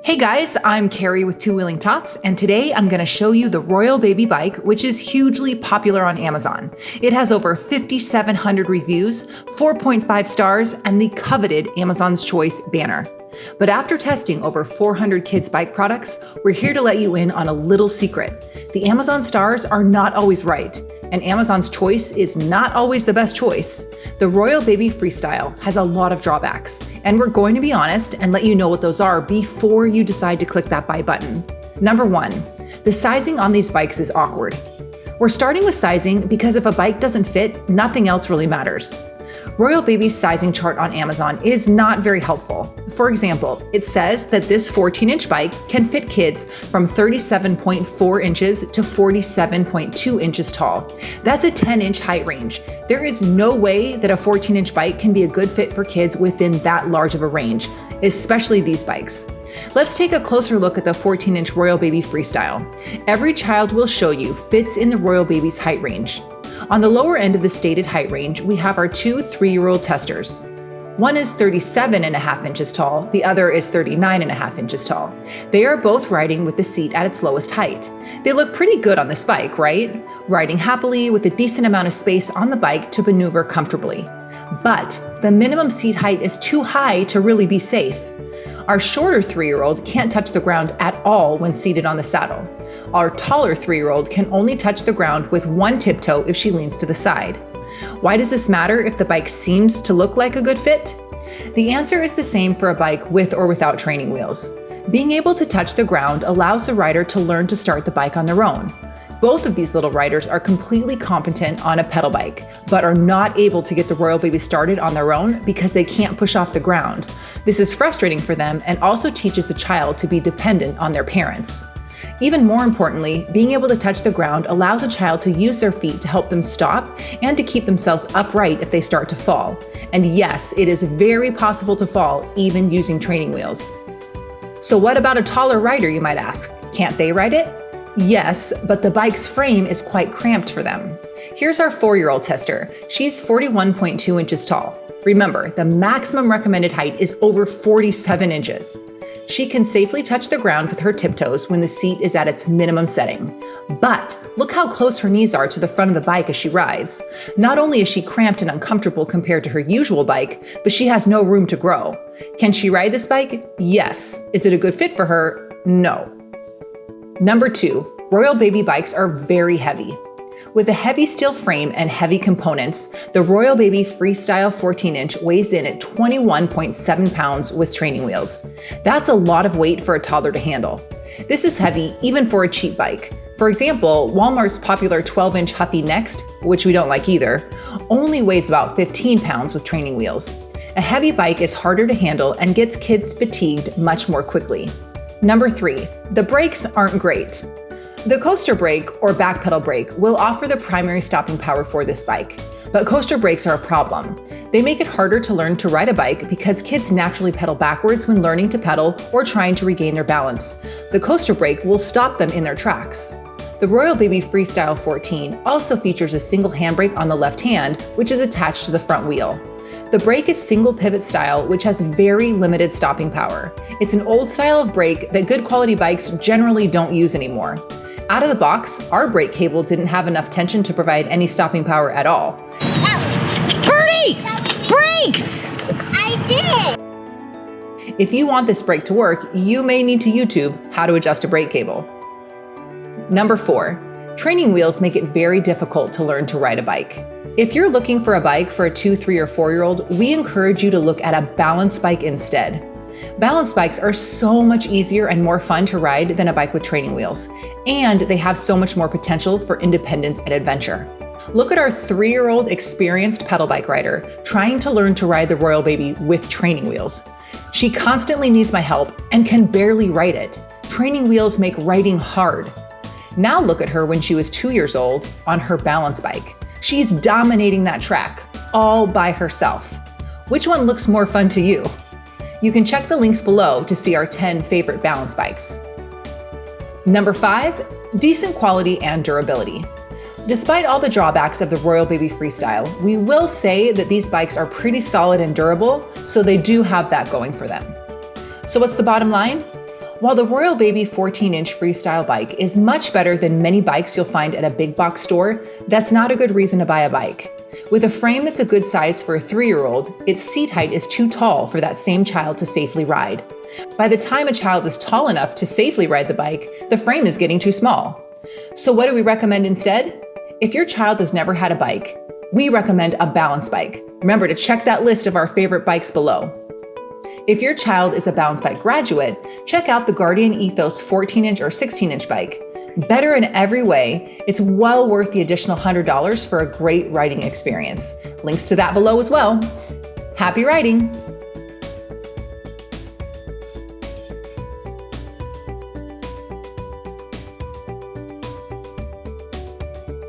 Hey guys, I'm Carrie with Two Wheeling Tots, and today I'm going to show you the RoyalBaby bike, which is hugely popular on Amazon. It has over 5,700 reviews, 4.5 stars, and the coveted Amazon's Choice banner. But after testing over 400 kids' bike products, we're here to let you in on a little secret. The Amazon stars are not always right, and Amazon's Choice is not always the best choice. The RoyalBaby Freestyle has a lot of drawbacks, and we're going to be honest and let you know what those are before you decide to click that buy button. Number 1, the sizing on these bikes is awkward. We're starting with sizing because if a bike doesn't fit, nothing else really matters. RoyalBaby's sizing chart on Amazon is not very helpful. For example, it says that this 14-inch bike can fit kids from 37.4 inches to 47.2 inches tall. That's a 10-inch height range. There is no way that a 14-inch bike can be a good fit for kids within that large of a range, especially these bikes. Let's take a closer look at the 14-inch RoyalBaby Freestyle. Every child we'll show you fits in the RoyalBaby's height range. On the lower end of the stated height range, we have our two 3-year-old testers. One is 37.5 inches tall, the other is 39.5 inches tall. They are both riding with the seat at its lowest height. They look pretty good on this bike, right? Riding happily with a decent amount of space on the bike to maneuver comfortably. But the minimum seat height is too high to really be safe. Our shorter 3-year-old can't touch the ground at all when seated on the saddle. Our taller 3-year-old can only touch the ground with one tiptoe if she leans to the side. Why does this matter if the bike seems to look like a good fit? The answer is the same for a bike with or without training wheels. Being able to touch the ground allows the rider to learn to start the bike on their own. Both of these little riders are completely competent on a pedal bike, but are not able to get the RoyalBaby started on their own because they can't push off the ground. This is frustrating for them and also teaches a child to be dependent on their parents. Even more importantly, being able to touch the ground allows a child to use their feet to help them stop and to keep themselves upright if they start to fall. And yes, it is very possible to fall even using training wheels. So what about a taller rider, you might ask? Can't they ride it? Yes, but the bike's frame is quite cramped for them. Here's our 4-year-old tester. She's 41.2 inches tall. Remember, the maximum recommended height is over 47 inches. She can safely touch the ground with her tiptoes when the seat is at its minimum setting. But look how close her knees are to the front of the bike as she rides. Not only is she cramped and uncomfortable compared to her usual bike, but she has no room to grow. Can she ride this bike? Yes. Is it a good fit for her? No. Number 2, RoyalBaby bikes are very heavy. With a heavy steel frame and heavy components, the RoyalBaby Freestyle 14-inch weighs in at 21.7 pounds with training wheels. That's a lot of weight for a toddler to handle. This is heavy even for a cheap bike. For example, Walmart's popular 12-inch Huffy Next, which we don't like either, only weighs about 15 pounds with training wheels. A heavy bike is harder to handle and gets kids fatigued much more quickly. Number 3, the brakes aren't great. The coaster brake or back pedal brake will offer the primary stopping power for this bike, but coaster brakes are a problem. They make it harder to learn to ride a bike because kids naturally pedal backwards when learning to pedal or trying to regain their balance. The coaster brake will stop them in their tracks. The RoyalBaby Freestyle 14 also features a single handbrake on the left hand, which is attached to the front wheel. The brake is single pivot style, which has very limited stopping power. It's an old style of brake that good quality bikes generally don't use anymore. Out of the box, our brake cable didn't have enough tension to provide any stopping power at all. Birdie! Brakes! I did! If you want this brake to work, you may need to YouTube how to adjust a brake cable. Number 4, training wheels make it very difficult to learn to ride a bike. If you're looking for a bike for a 2, 3, or 4-year-old, we encourage you to look at a balance bike instead. Balance bikes are so much easier and more fun to ride than a bike with training wheels, and they have so much more potential for independence and adventure. Look at our 3-year-old experienced pedal bike rider trying to learn to ride the RoyalBaby with training wheels. She constantly needs my help and can barely ride it. Training wheels make riding hard. Now look at her when she was 2 years old on her balance bike. She's dominating that track all by herself. Which one looks more fun to you? You can check the links below to see our 10 favorite balance bikes. Number 5, decent quality and durability. Despite all the drawbacks of the RoyalBaby Freestyle, we will say that these bikes are pretty solid and durable, so they do have that going for them. So what's the bottom line? While the RoyalBaby 14-inch Freestyle bike is much better than many bikes you'll find at a big box store, that's not a good reason to buy a bike. With a frame that's a good size for a 3-year-old, its seat height is too tall for that same child to safely ride. By the time a child is tall enough to safely ride the bike, the frame is getting too small. So what do we recommend instead? If your child has never had a bike, we recommend a balance bike. Remember to check that list of our favorite bikes below. If your child is a balance bike graduate, check out the Guardian Ethos 14-inch or 16-inch bike. Better in every way, it's well worth the additional $100 for a great riding experience. Links to that below as well. Happy riding!